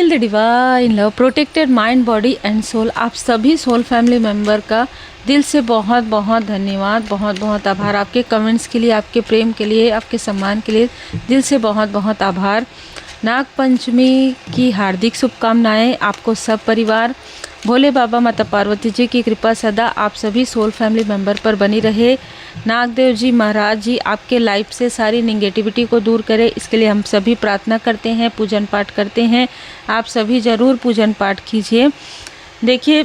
Feel the divine love protected mind body and soul. आप सभी soul family member का दिल से बहुत बहुत धन्यवाद, बहुत बहुत आभार। आपके कमेंट्स के लिए, आपके प्रेम के लिए, आपके सम्मान के लिए दिल से बहुत बहुत आभार। नाग पंचमी की हार्दिक शुभकामनाएं आपको सब परिवार। भोले बाबा माता पार्वती जी की कृपा सदा आप सभी सोल फैमिली मेंबर पर बनी रहे। नागदेव जी महाराज जी आपके लाइफ से सारी निगेटिविटी को दूर करें, इसके लिए हम सभी प्रार्थना करते हैं, पूजन पाठ करते हैं। आप सभी ज़रूर पूजन पाठ कीजिए। देखिए,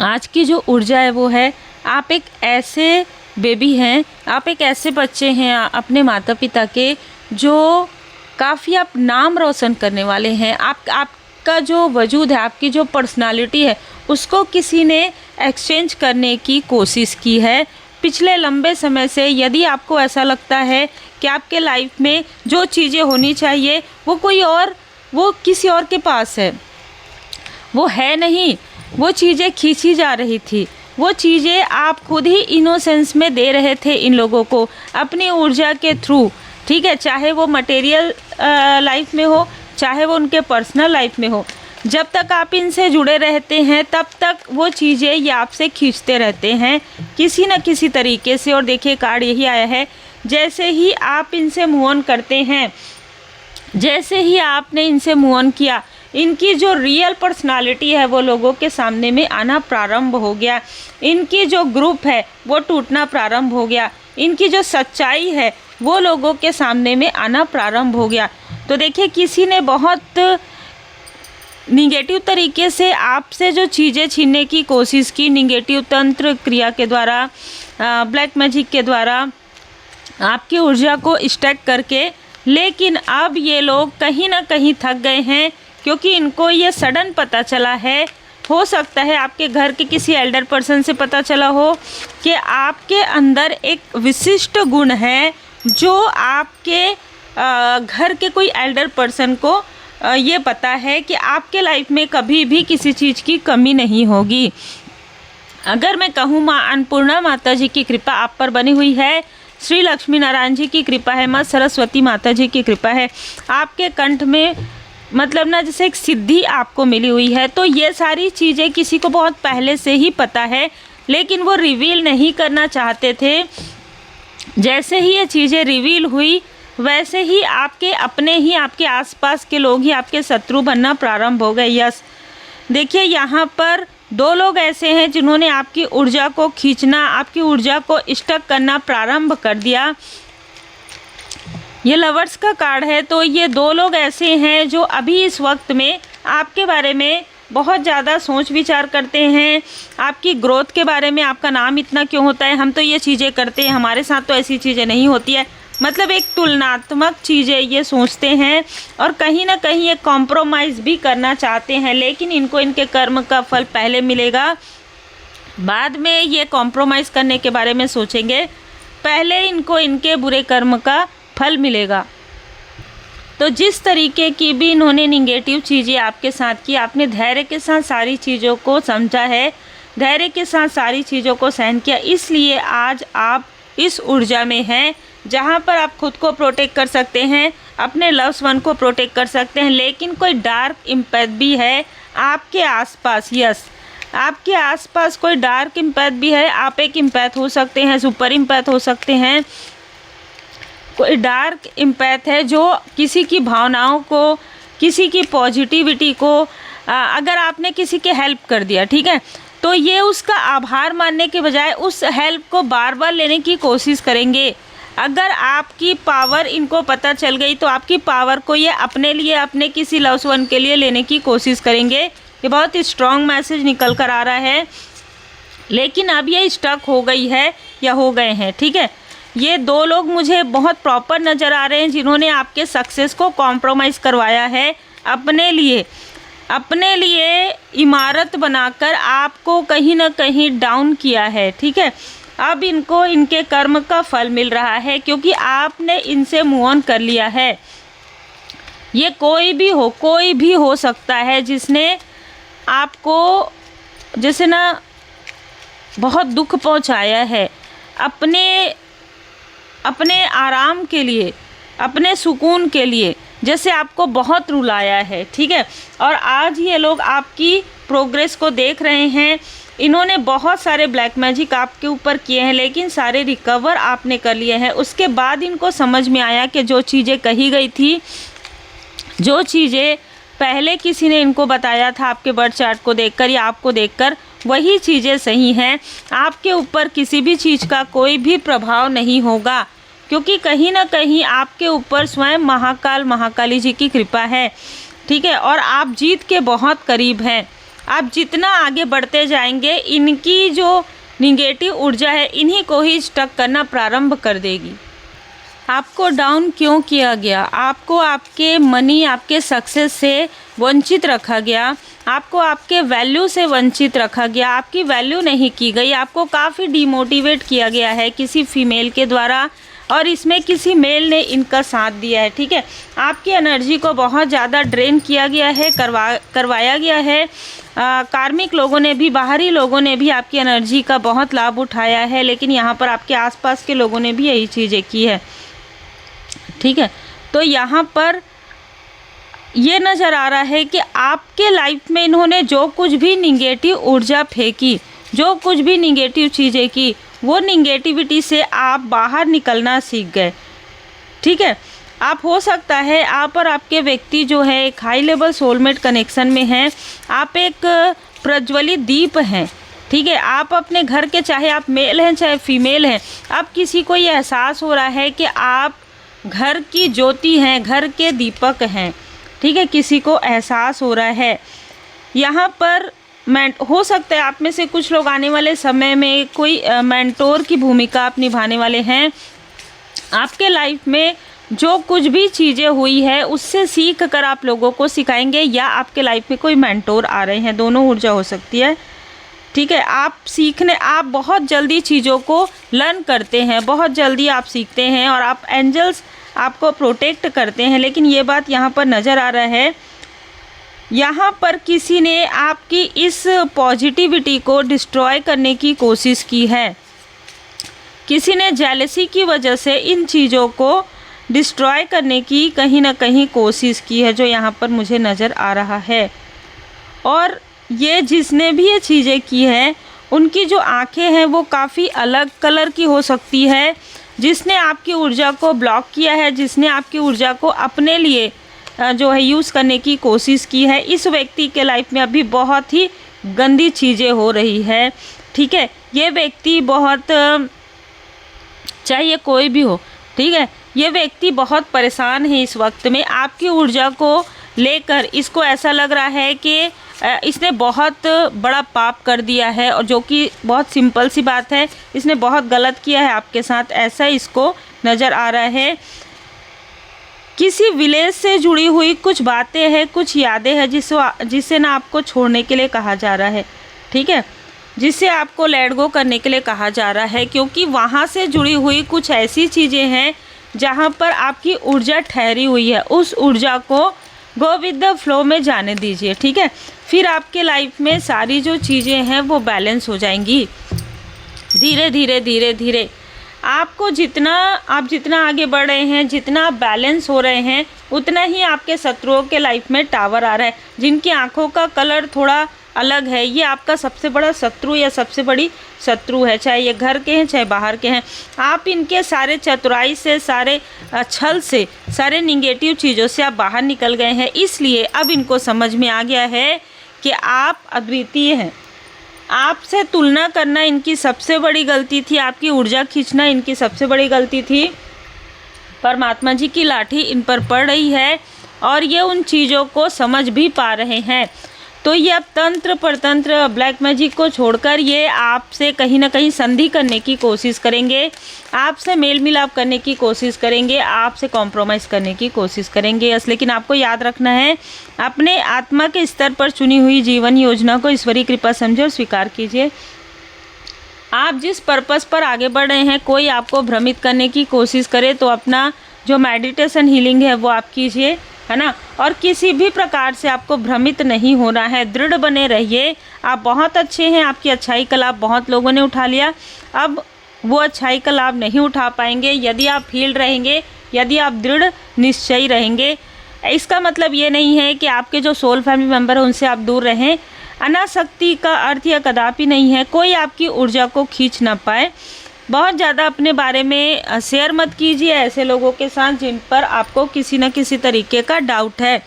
आज की जो ऊर्जा है वो है, आप एक ऐसे बेबी हैं, आप एक ऐसे बच्चे हैं अपने माता पिता के, जो काफ़ी आप नाम रोशन करने वाले हैं। आपका जो वजूद है, आपकी जो पर्सनालिटी है, उसको किसी ने एक्सचेंज करने की कोशिश की है पिछले लंबे समय से। यदि आपको ऐसा लगता है कि आपके लाइफ में जो चीज़ें होनी चाहिए वो किसी और के पास है, वो है नहीं, वो चीज़ें खींची जा रही थी, वो चीज़ें आप खुद ही इनोसेंस में दे रहे थे इन लोगों को अपनी ऊर्जा के थ्रू, ठीक है। चाहे वो मटेरियल लाइफ में हो, चाहे वो उनके पर्सनल लाइफ में हो, जब तक आप इनसे जुड़े रहते हैं तब तक वो चीज़ें ये आपसे खींचते रहते हैं किसी न किसी तरीके से। और देखिए, कार्ड यही आया है, जैसे ही आप इनसे मूव ऑन करते हैं, जैसे ही आपने इनसे मूव ऑन किया, इनकी जो रियल पर्सनालिटी है वो लोगों के सामने में आना प्रारंभ हो गया। इनकी जो ग्रुप है वो टूटना प्रारंभ हो गया। इनकी जो सच्चाई है वो लोगों के सामने में आना प्रारंभ हो गया। तो देखिए, किसी ने बहुत निगेटिव तरीके से आपसे जो चीज़ें छीनने की कोशिश की, निगेटिव तंत्र क्रिया के द्वारा, ब्लैक मैजिक के द्वारा आपकी ऊर्जा को स्टैक करके, लेकिन अब ये लोग कहीं ना कहीं थक गए हैं, क्योंकि इनको ये सडन पता चला है। हो सकता है आपके घर के किसी एल्डर पर्सन से पता चला हो कि आपके अंदर एक विशिष्ट गुण है जो आपके घर के कोई एल्डर पर्सन को ये पता है कि आपके लाइफ में कभी भी किसी चीज़ की कमी नहीं होगी। अगर मैं कहूँ, माँ अन्नपूर्णा माता जी की कृपा आप पर बनी हुई है, श्री लक्ष्मी नारायण जी की कृपा है, माँ सरस्वती माता जी की कृपा है, आपके कंठ में मतलब ना जैसे एक सिद्धि आपको मिली हुई है। तो ये सारी चीज़ें किसी को बहुत पहले से ही पता है, लेकिन वो रिवील नहीं करना चाहते थे। जैसे ही ये चीज़ें रिवील हुई, वैसे ही आपके अपने ही, आपके आसपास के लोग ही आपके शत्रु बनना प्रारंभ हो गए। यस, देखिए, यहाँ पर दो लोग ऐसे हैं जिन्होंने आपकी ऊर्जा को खींचना, आपकी ऊर्जा को स्टक करना प्रारंभ कर दिया। ये लवर्स का कार्ड है, तो ये दो लोग ऐसे हैं जो अभी इस वक्त में आपके बारे में बहुत ज़्यादा सोच विचार करते हैं, आपकी ग्रोथ के बारे में। आपका नाम इतना क्यों होता है, हम तो ये चीज़ें करते हैं, हमारे साथ तो ऐसी चीज़ें नहीं होती है, मतलब एक तुलनात्मक चीज़ें ये सोचते हैं और कहीं ना कहीं ये कॉम्प्रोमाइज़ भी करना चाहते हैं। लेकिन इनको इनके कर्म का फल पहले मिलेगा, बाद में ये कॉम्प्रोमाइज़ करने के बारे में सोचेंगे, पहले इनको इनके बुरे कर्म का फल मिलेगा। तो जिस तरीके की भी इन्होंने निगेटिव चीज़ें आपके साथ की, आपने धैर्य के साथ सारी चीज़ों को समझा है, धैर्य के साथ सारी चीज़ों को सहन किया, इसलिए आज आप इस ऊर्जा में हैं जहाँ पर आप खुद को प्रोटेक्ट कर सकते हैं, अपने लव्स वन को प्रोटेक्ट कर सकते हैं। लेकिन कोई डार्क इम्पैथ भी है आपके आसपास। यस, आपके आसपास कोई डार्क इम्पैथ भी है। आप एक इम्पैथ हो सकते हैं, सुपर इम्पैथ हो सकते हैं, कोई डार्क इम्पैथ है जो किसी की भावनाओं को, किसी की पॉजिटिविटी को, अगर आपने किसी के हेल्प कर दिया, ठीक है, तो ये उसका आभार मानने के बजाय उस हेल्प को बार बार लेने की कोशिश करेंगे। अगर आपकी पावर इनको पता चल गई तो आपकी पावर को ये अपने लिए, अपने किसी लव्स वन के लिए लेने की कोशिश करेंगे। ये बहुत ही स्ट्रॉन्ग मैसेज निकल कर आ रहा है। लेकिन अब ये स्टक हो गई है या हो गए हैं, ठीक है। ये दो लोग मुझे बहुत प्रॉपर नज़र आ रहे हैं जिन्होंने आपके सक्सेस को कॉम्प्रोमाइज़ करवाया है अपने लिए इमारत बनाकर आपको कहीं ना कहीं डाउन किया है, ठीक है। अब इनको इनके कर्म का फल मिल रहा है क्योंकि आपने इनसे मूव ऑन कर लिया है। ये कोई भी हो सकता है जिसने आपको जैसे ना बहुत दुख पहुंचाया है, अपने आराम के लिए, अपने सुकून के लिए, जैसे आपको बहुत रुलाया है, ठीक है। और आज ये लोग आपकी प्रोग्रेस को देख रहे हैं। इन्होंने बहुत सारे ब्लैक मैजिक आपके ऊपर किए हैं, लेकिन सारे रिकवर आपने कर लिए हैं। उसके बाद इनको समझ में आया कि जो चीज़ें कही गई थी, जो चीज़ें पहले किसी ने इनको बताया था आपके बर्थ चार्ट को देखकर या आपको देखकर, वही चीज़ें सही हैं। आपके ऊपर किसी भी चीज़ का कोई भी प्रभाव नहीं होगा, क्योंकि कहीं ना कहीं आपके ऊपर स्वयं महाकाल महाकाली जी की कृपा है, ठीक है। और आप जीत के बहुत करीब हैं। आप जितना आगे बढ़ते जाएंगे, इनकी जो निगेटिव ऊर्जा है इन्हीं को ही स्टक करना प्रारंभ कर देगी। आपको डाउन क्यों किया गया? आपको आपके मनी, आपके सक्सेस से वंचित रखा गया, आपको आपके वैल्यू से वंचित रखा गया, आपकी वैल्यू नहीं की गई, आपको काफ़ी डिमोटिवेट किया गया है किसी फीमेल के द्वारा, और इसमें किसी मेल ने इनका साथ दिया है, ठीक है। आपकी एनर्जी को बहुत ज़्यादा ड्रेन किया गया है, करवाया गया है। कार्मिक लोगों ने भी, बाहरी लोगों ने भी आपकी एनर्जी का बहुत लाभ उठाया है, लेकिन यहाँ पर आपके आसपास के लोगों ने भी यही चीज़ें की है, ठीक है। तो यहाँ पर ये नज़र आ रहा है कि आपके लाइफ में इन्होंने जो कुछ भी निगेटिव ऊर्जा फेंकी, जो कुछ भी निगेटिव चीज़ें की, वो निगेटिविटी से आप बाहर निकलना सीख गए, ठीक है। आप, हो सकता है आप और आपके व्यक्ति जो है एक हाई लेवल सोलमेट कनेक्शन में हैं। आप एक प्रज्वलित दीप हैं, ठीक है। आप अपने घर के, चाहे आप मेल हैं चाहे फीमेल हैं, अब किसी को ये एहसास हो रहा है कि आप घर की ज्योति हैं, घर के दीपक हैं, ठीक है। किसी को एहसास हो रहा है। यहाँ पर हो सकता है आप में से कुछ लोग आने वाले समय में कोई मेंटोर की भूमिका आप निभाने वाले हैं। आपके लाइफ में जो कुछ भी चीज़ें हुई है उससे सीख कर आप लोगों को सिखाएंगे, या आपके लाइफ में कोई मेंटोर आ रहे हैं, दोनों ऊर्जा हो सकती है, ठीक है। आप बहुत जल्दी चीज़ों को लर्न करते हैं, बहुत जल्दी आप सीखते हैं, और आप एंजल्स आपको प्रोटेक्ट करते हैं। लेकिन ये बात यहाँ पर नज़र आ रहा है, यहाँ पर किसी ने आपकी इस पॉजिटिविटी को डिस्ट्रॉय करने की कोशिश की है। किसी ने जेलसी की वजह से इन चीज़ों को डिस्ट्रॉय करने की कहीं ना कहीं कोशिश की है, जो यहाँ पर मुझे नज़र आ रहा है। और ये जिसने भी ये चीज़ें की हैं, उनकी जो आंखें हैं वो काफ़ी अलग कलर की हो सकती है। जिसने आपकी ऊर्जा को ब्लॉक किया है, जिसने आपकी ऊर्जा को अपने लिए जो है यूज़ करने की कोशिश की है, इस व्यक्ति के लाइफ में अभी बहुत ही गंदी चीज़ें हो रही है, ठीक है। ये व्यक्ति बहुत, चाहे कोई भी हो, ठीक है, ये व्यक्ति बहुत परेशान है इस वक्त में आपकी ऊर्जा को लेकर। इसको ऐसा लग रहा है कि इसने बहुत बड़ा पाप कर दिया है, और जो कि बहुत सिंपल सी बात है, इसने बहुत गलत किया है आपके साथ, ऐसा इसको नज़र आ रहा है। किसी विलेज से जुड़ी हुई कुछ बातें हैं, कुछ यादें हैं जिसे ना आपको छोड़ने के लिए कहा जा रहा है, ठीक है, जिसे आपको लेट गो करने के लिए कहा जा रहा है, क्योंकि वहाँ से जुड़ी हुई कुछ ऐसी चीज़ें हैं जहाँ पर आपकी ऊर्जा ठहरी हुई है। उस ऊर्जा को गो विद द फ्लो में जाने दीजिए, ठीक है। फिर आपके लाइफ में सारी जो चीज़ें हैं वो बैलेंस हो जाएंगी धीरे धीरे धीरे धीरे। आप जितना आगे बढ़ रहे हैं, जितना आप बैलेंस हो रहे हैं, उतना ही आपके शत्रुओं के लाइफ में टावर आ रहा है। जिनकी आंखों का कलर थोड़ा अलग है, ये आपका सबसे बड़ा शत्रु या सबसे बड़ी शत्रु है, चाहे ये घर के हैं चाहे बाहर के हैं। आप इनके सारे चतुराई से, सारे छल से, सारे निगेटिव चीज़ों से आप बाहर निकल गए हैं। इसलिए अब इनको समझ में आ गया है कि आप अद्वितीय हैं। आपसे तुलना करना इनकी सबसे बड़ी गलती थी, आपकी ऊर्जा खींचना इनकी सबसे बड़ी गलती थी। परमात्मा जी की लाठी इन पर पड़ रही है और ये उन चीज़ों को समझ भी पा रहे हैं। तो ये अब तंत्र परतंत्र ब्लैक मैजिक को छोड़कर ये आपसे कहीं ना कहीं संधि करने की कोशिश करेंगे, आपसे मेल मिलाप करने की कोशिश करेंगे, आपसे कॉम्प्रोमाइज़ करने की कोशिश करेंगे। लेकिन आपको याद रखना है, अपने आत्मा के स्तर पर चुनी हुई जीवन योजना को ईश्वरीय कृपा समझे और स्वीकार कीजिए। आप जिस पर्पस पर आगे बढ़ रहे हैं, कोई आपको भ्रमित करने की कोशिश करे तो अपना जो मेडिटेशन हीलिंग है वो आप कीजिए, है ना। और किसी भी प्रकार से आपको भ्रमित नहीं होना है, दृढ़ बने रहिए। आप बहुत अच्छे हैं, आपकी अच्छाई का लाभ बहुत लोगों ने उठा लिया, अब वो अच्छाई का लाभ नहीं उठा पाएंगे। यदि आप हील्ड रहेंगे, यदि आप दृढ़ निश्चयी रहेंगे, इसका मतलब ये नहीं है कि आपके जो सोल फैमिली मेम्बर है उनसे आप दूर रहें। अनासक्ति का अर्थ यह कदापि नहीं है कोई आपकी ऊर्जा को खींच ना पाए। बहुत ज़्यादा अपने बारे में शेयर मत कीजिए ऐसे लोगों के साथ जिन पर आपको किसी न किसी तरीके का डाउट है।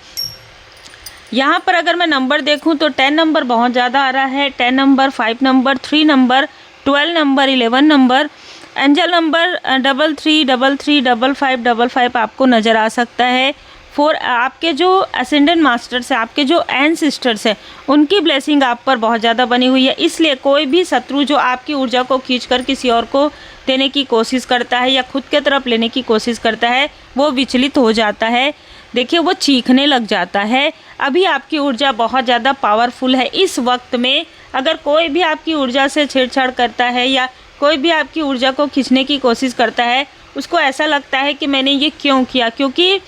यहाँ पर अगर मैं नंबर देखूँ तो 10 नंबर बहुत ज़्यादा आ रहा है, 10 number, 5 number, 3 number, 12 number, 11 number, angel number 33335555 आपको नज़र आ सकता है। 4 आपके जो असेंडेंट मास्टर्स है, आपके जो एंसेस्टर्स है, उनकी ब्लेसिंग आप पर बहुत ज़्यादा बनी हुई है। इसलिए कोई भी शत्रु जो आपकी ऊर्जा को खींचकर किसी और को देने की कोशिश करता है या खुद के तरफ लेने की कोशिश करता है, वो विचलित हो जाता है। देखिए वो चीखने लग जाता है। अभी आपकी ऊर्जा बहुत ज़्यादा पावरफुल है। इस वक्त में अगर कोई भी आपकी ऊर्जा से छेड़छाड़ करता है या कोई भी आपकी ऊर्जा को खींचने की कोशिश करता है, उसको ऐसा लगता है कि मैंने ये क्यों किया, क्योंकि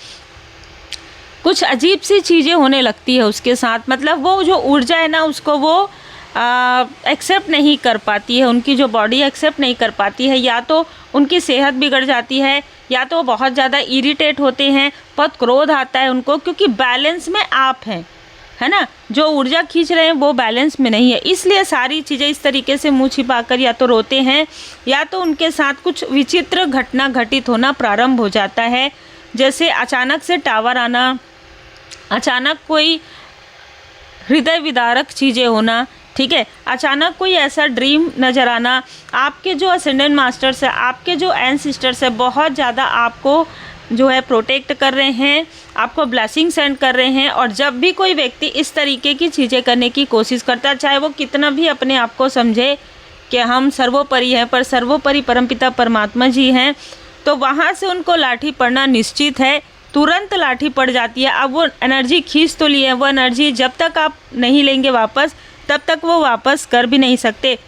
कुछ अजीब सी चीज़ें होने लगती है उसके साथ। मतलब वो जो ऊर्जा है ना, उसको वो एक्सेप्ट नहीं कर पाती है, उनकी जो बॉडी एक्सेप्ट नहीं कर पाती है। या तो उनकी सेहत बिगड़ जाती है, या तो बहुत ज़्यादा इरिटेट होते हैं, बहुत क्रोध आता है उनको, क्योंकि बैलेंस में आप हैं, है ना। जो ऊर्जा खींच रहे हैं वो बैलेंस में नहीं है, इसलिए सारी चीज़ें इस तरीके से मुंह छिपाकर या तो रोते हैं या तो उनके साथ कुछ विचित्र घटना घटित होना प्रारंभ हो जाता है। जैसे अचानक से टावर आना, अचानक कोई हृदय विदारक चीज़ें होना, ठीक है, अचानक कोई ऐसा ड्रीम नज़र आना। आपके जो असेंडेंट मास्टर्स है, आपके जो एंसेस्टर्स है, बहुत ज़्यादा आपको जो है प्रोटेक्ट कर रहे हैं, आपको ब्लेसिंग सेंड कर रहे हैं। और जब भी कोई व्यक्ति इस तरीके की चीज़ें करने की कोशिश करता है, चाहे वो कितना भी अपने आप को समझे कि हम सर्वोपरि हैं, पर सर्वोपरि परमपिता परमात्मा जी हैं, तो वहाँ से उनको लाठी पड़ना निश्चित है। तुरंत लाठी पड़ जाती है। अब वो एनर्जी खींच तो लिए हैं, वो एनर्जी जब तक आप नहीं लेंगे वापस, तब तक वो वापस कर भी नहीं सकते।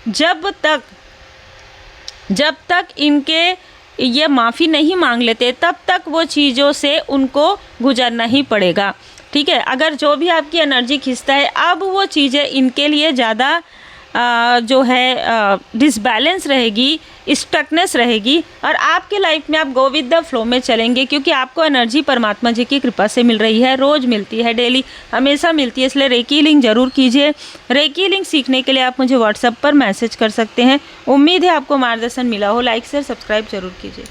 जब तक इनके ये माफ़ी नहीं मांग लेते, तब तक वो चीज़ों से उनको गुजरना ही पड़ेगा, ठीक है। अगर जो भी आपकी एनर्जी खींचता है, अब वो चीज़ें इनके लिए ज़्यादा जो है डिसबैलेंस रहेगी, स्टकनेस रहेगी, और आपके लाइफ में आप गो विद द फ्लो में चलेंगे, क्योंकि आपको एनर्जी परमात्मा जी की कृपा से मिल रही है। रोज़ मिलती है, डेली, हमेशा मिलती है। इसलिए रेकी लिंक ज़रूर कीजिए। रेकी लिंक सीखने के लिए आप मुझे व्हाट्सएप पर मैसेज कर सकते हैं। उम्मीद है आपको मार्गदर्शन मिला हो। लाइक शेयर सब्सक्राइब जरूर कीजिए।